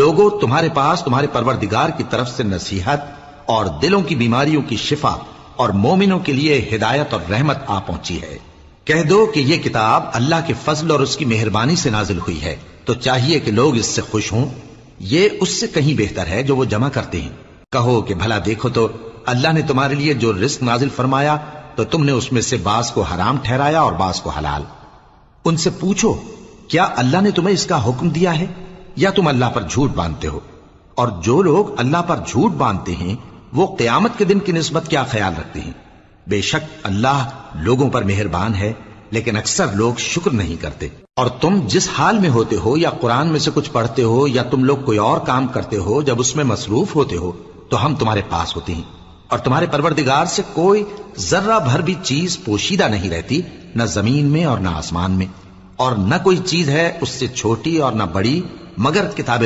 लोगों, तुम्हारे पास तुम्हारे परवरदिगार की तरफ से नसीहत और दिलों की बीमारियों की शिफा और मोमिनों के लिए हिदायत और रहमत आ पहुंची है। कह दो कि यह किताब अल्लाह के फजल और उसकी मेहरबानी से नाजिल हुई है, तो चाहिए कि लोग इससे खुश हों। ये उससे कहीं बेहतर है जो वो जमा करते हैं। कहो कि भला देखो तो अल्लाह ने तुम्हारे लिए जो रिस्क नाजिल फरमाया, तो तुमने उसमें से बास को हराम ठहराया और बास को हलाल। उनसे पूछो, क्या अल्लाह ने तुम्हें इसका हुक्म दिया है या तुम अल्लाह पर झूठ बांधते हो? और जो लोग अल्लाह पर झूठ बांधते हैं वो क़यामत के दिन की निस्बत क्या ख्याल रखते हैं? बेशक अल्लाह लोगों पर मेहरबान है, लेकिन अक्सर लोग शुक्र नहीं करते। और तुम जिस हाल में होते हो, या कुरान में से कुछ पढ़ते हो, या तुम लोग कोई और काम करते हो, जब उसमें मसरूफ होते हो तो हम तुम्हारे पास होते हैं। और तुम्हारे परवरदिगार से कोई जर्रा भर भी चीज पोशीदा नहीं रहती, न जमीन में और न आसमान में, और न कोई चीज है उससे छोटी और न बड़ी, मगर किताब